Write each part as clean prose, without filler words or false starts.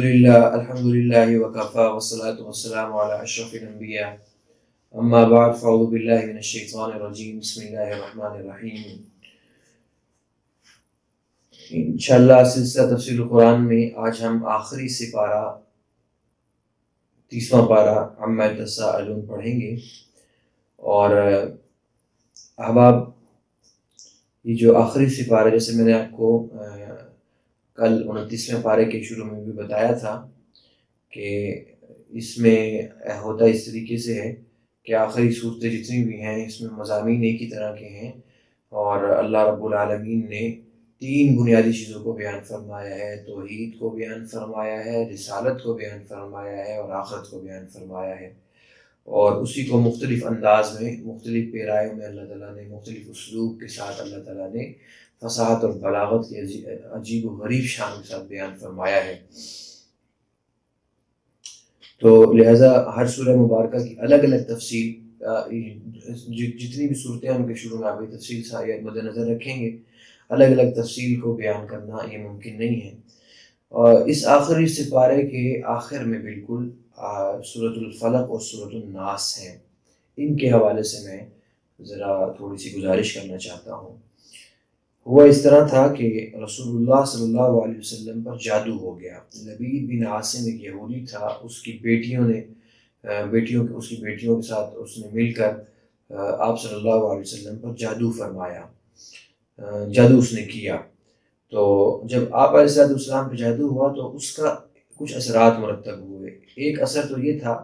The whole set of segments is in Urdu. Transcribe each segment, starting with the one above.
الحمد للہ وکفا والصلاة والسلام علی اشرف الانبیاء اما بعد فاعوذ باللہ من الشیطان الرجیم بسم اللہ الرحمن الرحیم۔ انشاءاللہ سلسلہ تفسیر القرآن میں آج ہم آخری سپارہ 30واں پارہ عما یتساءلون پڑھیں گے۔ اور احباب، یہ جو آخری سپارہ، جیسے میں نے آپ کو کل 29ویں پارے کے شروع میں بھی بتایا تھا کہ اس میں ہوتا اس طریقے سے ہے کہ آخری صورتیں جتنی بھی ہیں اس میں مضامین ایک ہی طرح کے ہیں، اور اللہ رب العالمین نے 3 بنیادی چیزوں کو بیان فرمایا ہے۔ توحید کو بیان فرمایا ہے، رسالت کو بیان فرمایا ہے، اور آخرت کو بیان فرمایا ہے، اور اسی کو مختلف انداز میں، مختلف پیرایوں میں اللہ تعالیٰ نے، مختلف اسلوب کے ساتھ اللہ تعالیٰ نے فصاحت اور بلاغت کی عجیب و غریب شان کے ساتھ بیان فرمایا ہے۔ تو لہٰذا ہر سورہ مبارکہ کی الگ الگ تفصیل، جتنی بھی صورتیں ان کے شروع میں آپ کی تفصیل سے مد نظر رکھیں گے، الگ الگ تفصیل کو بیان کرنا یہ ممکن نہیں ہے۔ اور اس آخری سپارے کے آخر میں بالکل سورۃ الفلق اور سورۃ الناس ہیں۔ ان کے حوالے سے میں ذرا تھوڑی سی گزارش کرنا چاہتا ہوں۔ ہوا اس طرح تھا کہ رسول اللہ صلی اللہ علیہ وسلم پر جادو ہو گیا۔ لبید بن عاصم ایک یہودی تھا، اس کی بیٹیوں کے ساتھ اس نے مل کر آپ صلی اللہ علیہ وسلم پر جادو فرمایا، جادو اس نے کیا۔ تو جب آپ علیہ السلام پہ جادو ہوا تو اس کا کچھ اثرات مرتب ہوئے۔ ایک اثر تو یہ تھا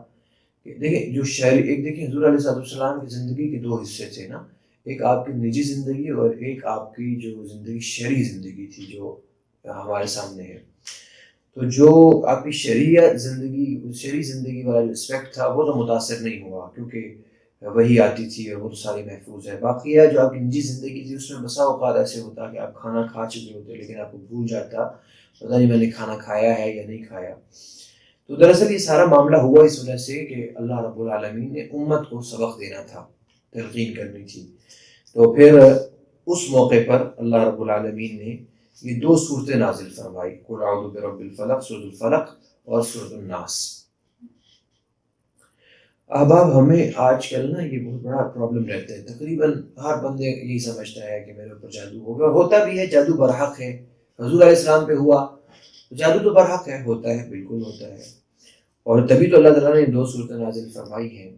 کہ دیکھیں حضور علیہ السلام کی زندگی کے 2 حصے تھے نا، ایک آپ کی نجی زندگی اور ایک آپ کی جو زندگی شرعی زندگی تھی جو ہمارے سامنے ہے۔ تو جو آپ کی شرعی زندگی والا جو اسپیکٹ تھا وہ تو متاثر نہیں ہوا، کیونکہ وہی آتی تھی اور وہ تو ساری محفوظ ہے۔ باقی جو آپ کی نجی زندگی تھی اس میں بسا اوقات ایسے ہوتا کہ آپ کھانا کھا چکے ہوتے لیکن آپ کو بھول جاتا، پتہ نہیں میں نے کھانا کھایا ہے یا نہیں کھایا۔ تو دراصل یہ سارا معاملہ ہوا اس وجہ سے کہ اللہ رب العالمین نے امت کو سبق دینا تھا، تلقین کرنی تھی۔ تو پھر اس موقع پر اللہ رب العالمین نے یہ 2 صورتیں نازل فرمائی، قل اعوذ برب الفلق، سورۃ الفلق اور سورۃ الناس۔ احباب، ہمیں آج کل نا یہ بہت بڑا پرابلم رہتا ہے، تقریباً ہر بندے یہی سمجھتا ہے کہ میرے اوپر جادو ہو گیا، اور ہوتا بھی ہے، جادو برحق ہے۔ حضور علیہ السلام پہ ہوا تو جادو تو برحق ہے، ہوتا ہے، بالکل ہوتا ہے، اور تبھی تو اللہ تعالیٰ نے 2 صورتیں نازل فرمائی ہیں۔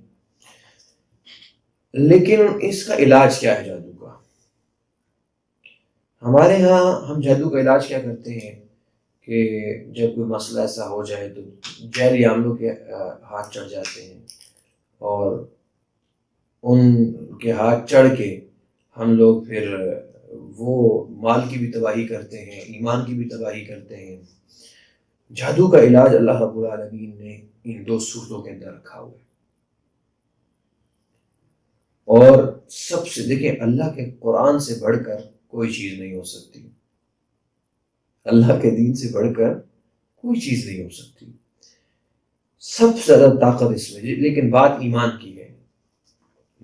لیکن اس کا علاج کیا ہے جادو کا؟ ہمارے ہاں ہم جادو کا علاج کیا کرتے ہیں کہ جب کوئی مسئلہ ایسا ہو جائے تو جیلی عاملوں کے ہاتھ چڑھ جاتے ہیں، اور ان کے ہاتھ چڑھ کے ہم لوگ پھر وہ مال کی بھی تباہی کرتے ہیں، ایمان کی بھی تباہی کرتے ہیں۔ جادو کا علاج اللہ رب العالمین نے ان 2 صورتوں کے اندر رکھا ہوا ہے، اور سب سے دیکھیں، اللہ کے قرآن سے بڑھ کر کوئی چیز نہیں ہو سکتی، اللہ کے دین سے بڑھ کر کوئی چیز نہیں ہو سکتی، سب سے زیادہ طاقت اس میں، لیکن بات ایمان کی ہے،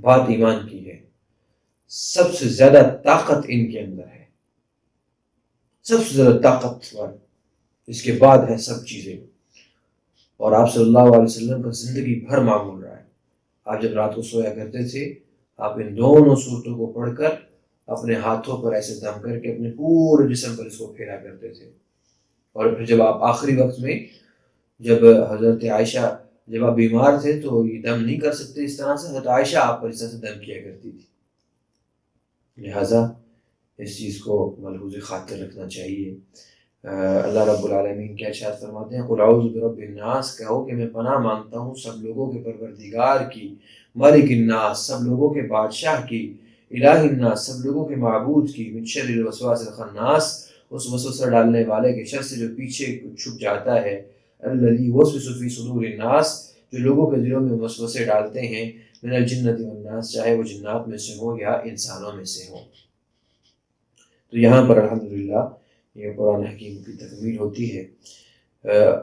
بات ایمان کی ہے۔ سب سے زیادہ طاقت ان کے اندر ہے، سب سے زیادہ طاقتور، اس کے بعد ہے سب چیزیں۔ اور آپ صلی اللہ علیہ وسلم کا زندگی بھر معمول رہا ہے، آپ جب رات کو سویا کرتے تھے آپ ان دونوں صورتوں کو پڑھ کر اپنے ہاتھوں پر ایسے دم کر کے اپنے پورے جسم پر اس کو پھیرا کرتے تھے، اور پھر جب آپ آخری وقت میں، جب حضرت عائشہ، جب آپ بیمار تھے تو یہ دم نہیں کر سکتے اس طرح سے، حضرت عائشہ آپ پر اس طرح سے دم کیا کرتی تھی۔ لہٰذا اس چیز کو ملحوظ خاطر رکھنا چاہیے۔ اللہ رب العالمین کیا ارشاد فرماتے ہیں، قل اعوذ برب الناس، کہو کہ میں پناہ مانگتا ہوں سب لوگوں کے پروردگار کی، مالک الناس، سب لوگوں کے بادشاہ کی، الہ الناس، سب لوگوں کے معبود کی، من شر الوسواس الخناس، اس وسوسہ ڈالنے والے کے شر سے جو پیچھے چھپ جاتا ہے، الذی یوسوس فی صدور الناس، جو لوگوں کے دلوں میں وسوسے ڈالتے ہیں، من الجنۃ والناس، چاہے وہ جنات میں سے ہوں یا انسانوں میں سے ہوں۔ تو یہاں پر الحمدللہ یہ قرآن حکیم کی تکمیل ہوتی ہے۔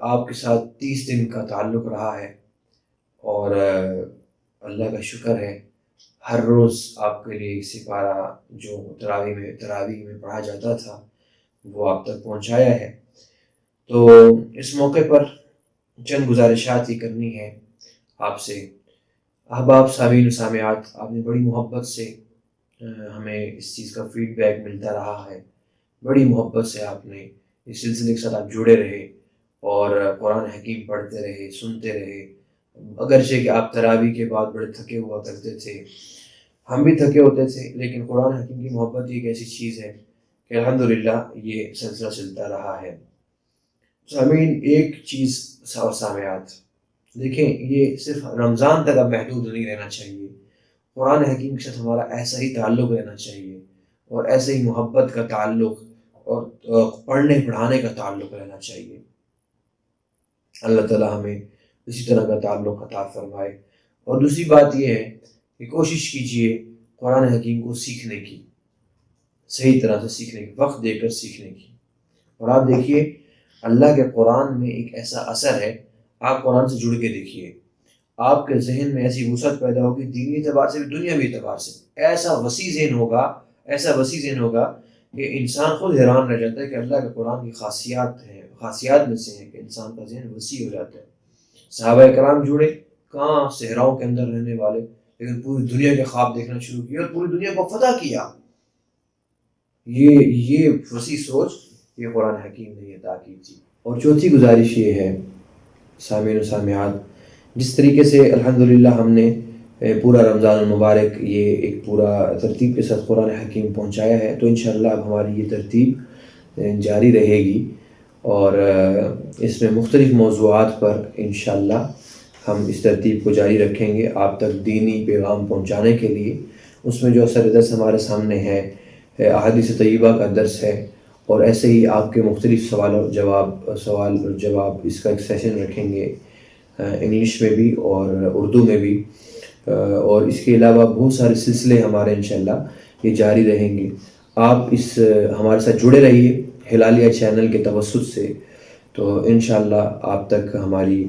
آپ کے ساتھ 30 دن کا تعلق رہا ہے، اور اللہ کا شکر ہے ہر روز آپ کے لیے سپارہ جو تراویح میں پڑھا جاتا تھا وہ آپ تک پہنچایا ہے۔ تو اس موقع پر چند گزارشات یہ کرنی ہے آپ سے۔ احباب سامعین و سامعات، آپ نے بڑی محبت سے ہمیں اس چیز کا فیڈ بیک ملتا رہا ہے، بڑی محبت سے آپ نے اس سلسلے کے ساتھ آپ جڑے رہے اور قرآن حکیم پڑھتے رہے، سنتے رہے، اگرچہ کہ آپ تراویح کے بعد بڑے تھکے ہوا کرتے تھے، ہم بھی تھکے ہوتے تھے، لیکن قرآن حکیم کی محبت ایک ایسی چیز ہے کہ الحمدللہ یہ سلسلہ چلتا رہا ہے۔ سامعین، ایک چیز سامعات دیکھیں، یہ صرف رمضان تک اب محدود نہیں رہنا چاہیے، قرآن حکیم کے ساتھ ہمارا ایسا ہی تعلق رہنا چاہیے اور ایسے ہی محبت کا تعلق اور پڑھنے پڑھانے کا تعلق رہنا چاہیے۔ اللہ تعالیٰ ہمیں اسی طرح کا تعلق عطا فرمائے۔ اور دوسری بات یہ ہے کہ کوشش کیجئے قرآن حکیم کو سیکھنے کی، صحیح طرح سے سیکھنے کی، وقت دے کر سیکھنے کی۔ اور آپ دیکھیے اللہ کے قرآن میں ایک ایسا اثر ہے، آپ قرآن سے جڑ کے دیکھیے، آپ کے ذہن میں ایسی وسعت پیدا ہوگی، دینی اعتبار سے بھی دنیاوی اعتبار سے ایسا وسیع ذہن ہوگا کہ انسان خود حیران رہ جاتا ہے کہ اللہ کے قرآن کی خاصیات میں سے ہے کہ انسان کا ذہن وسیع ہو جاتا ہے۔ صحابہ کرام جڑے، کہاں صحراؤں کے اندر رہنے والے، لیکن پوری دنیا کے خواب دیکھنا شروع کیا اور پوری دنیا کو فتح کیا۔ یہ وسیع سوچ یہ قرآن حکیم نے عطا کی تھی۔ اور چوتھی گزارش یہ ہے سامعین و سامعات، جس طریقے سے الحمدللہ ہم نے پورا رمضان المبارک یہ ایک پورا ترتیب کے ساتھ قرآن حکیم پہنچایا ہے، تو انشاءاللہ اب ہماری یہ ترتیب جاری رہے گی اور اس میں مختلف موضوعات پر انشاءاللہ ہم اس ترتیب کو جاری رکھیں گے آپ تک دینی پیغام پہنچانے کے لیے۔ اس میں جو اثر درس ہمارے سامنے ہے، احادیث طیبہ کا درس ہے، اور ایسے ہی آپ کے مختلف سوال اور جواب اس کا ایک سیشن رکھیں گے انگلش میں بھی اور اردو میں بھی، اور اس کے علاوہ بہت سارے سلسلے ہمارے انشاءاللہ یہ جاری رہیں گے۔ آپ اس ہمارے ساتھ جڑے رہیے ہلالیہ چینل کے توسط سے، تو انشاءاللہ آپ تک ہماری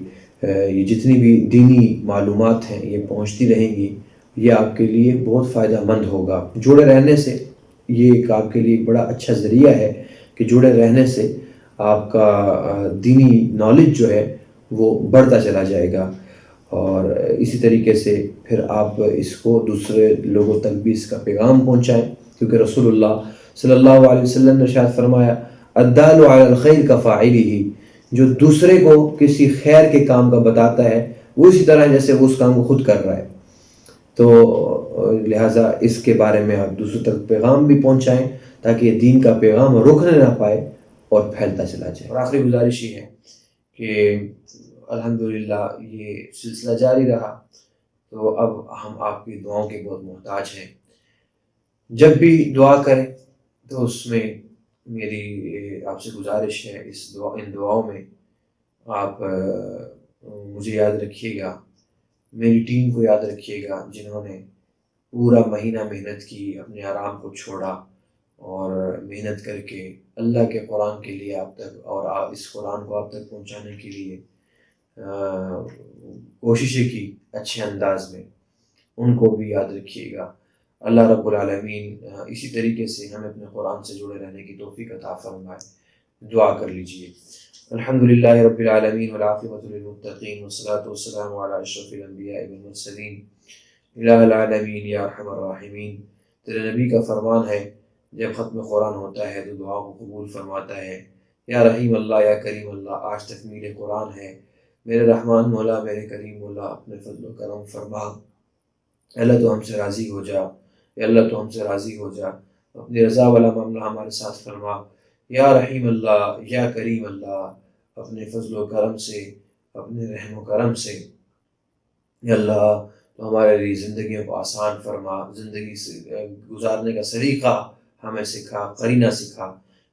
یہ جتنی بھی دینی معلومات ہیں یہ پہنچتی رہیں گی۔ یہ آپ کے لیے بہت فائدہ مند ہوگا۔ جڑے رہنے سے یہ ایک آپ کے لیے بڑا اچھا ذریعہ ہے کہ جڑے رہنے سے آپ کا دینی نالج جو ہے وہ بڑھتا چلا جائے گا، اور اسی طریقے سے پھر آپ اس کو دوسرے لوگوں تک بھی اس کا پیغام پہنچائیں، کیونکہ رسول اللہ صلی اللہ علیہ وسلم نے ارشاد فرمایا الدال علی الخیر کفاعلہ، جو دوسرے کو کسی خیر کے کام کا بتاتا ہے وہ اسی طرح جیسے وہ اس کام کو خود کر رہا ہے۔ تو لہٰذا اس کے بارے میں آپ دوسروں تک پیغام بھی پہنچائیں تاکہ یہ دین کا پیغام رکنے نہ پائے اور پھیلتا چلا جائے۔ اور آخری گزارش یہ ہے کہ الحمدللہ یہ سلسلہ جاری رہا، تو اب ہم آپ کی دعاؤں کے بہت محتاج ہیں۔ جب بھی دعا کریں تو اس میں میری آپ سے گزارش ہے، ان دعاؤں میں آپ مجھے یاد رکھیے گا، میری ٹیم کو یاد رکھیے گا جنہوں نے پورا مہینہ محنت کی، اپنے آرام کو چھوڑا اور محنت کر کے اللہ کے قرآن کے لیے آپ تک اور اس قرآن کو آپ تک پہنچانے کے لیے کوششیں کی اچھے انداز میں، ان کو بھی یاد رکھیے گا۔ اللہ رب العالمین اسی طریقے سے ہمیں اپنے قرآن سے جڑے رہنے کی توفیق عطا فرمائے۔ دعا کر لیجئے۔ الحمدللہ رب العالمین والعاقبۃ للمتقین والصلاۃ والسلام علی اشرف الانبیاء والمرسلین الہ العالمین یا ارحم الراحمین۔ تیرے نبی کا فرمان ہے جب ختم قرآن ہوتا ہے تو دعا کو قبول فرماتا ہے۔ یا رحیم اللہ، یا کریم اللہ، آج تکمیل قرآن ہے، میرے رحمان مولا، میرے کریم مولا، اپنے فضل و کرم فرما۔ اللہ تو ہم سے راضی ہو جا، یا اللہ تو ہم سے راضی ہو جا، اپنی رضا والا معاملہ ہمارے ساتھ فرما۔ یا رحیم اللہ، یا کریم اللہ، اپنے فضل و کرم سے، اپنے رحم و کرم سے یا اللہ تو ہمارے لیے زندگیوں کو آسان فرما، زندگی سے گزارنے کا سلیقہ ہمیں سکھا، قرینہ سکھا۔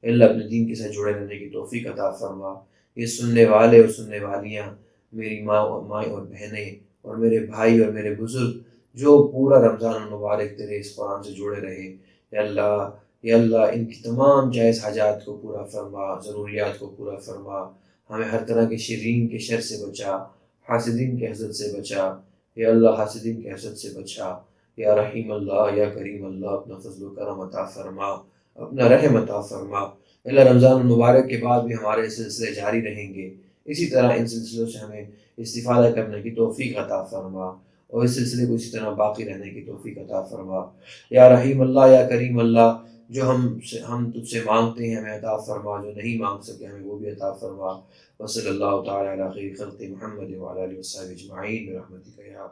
اللہ اپنے دین کے ساتھ جڑے رہنے کی توفیق عطا فرما۔ یہ سننے والے اور سننے والیاں، میری ماں اور بہنیں اور میرے بھائی اور میرے بزرگ جو پورا رمضان المبارک تیرے اس قرآن سے جڑے رہے، یا اللہ ان کی تمام جائز حاجات کو پورا فرما، ضروریات کو پورا فرما۔ ہمیں ہر طرح کے شرین کے شر سے بچا، حاسدین کے حسد سے بچا، یا اللہ حاسدین کے حسد سے بچا۔ یا رحیم اللہ، یا کریم اللہ، اپنا فضل و کرم عطا فرما، اپنا رحم عطا فرما۔ اللہ رمضان المبارک کے بعد بھی ہمارے سلسلے جاری رہیں گے، اسی طرح ان سلسلوں سے ہمیں استفادہ کرنے کی توفیق عطا فرما، اور اس سلسلے کو اسی طرح باقی رہنے کی توفیق عطا فرما۔ یا رحیم اللہ، یا کریم اللہ، جو ہم تجھ سے مانگتے ہیں ہمیں عطا فرما، جو نہیں مانگ سکے ہمیں وہ بھی عطا فرما۔ وصلی اللہ تعالی علی خیر خلق محمد وعلی آلہ وصحبہ اجمعین برحمتک یا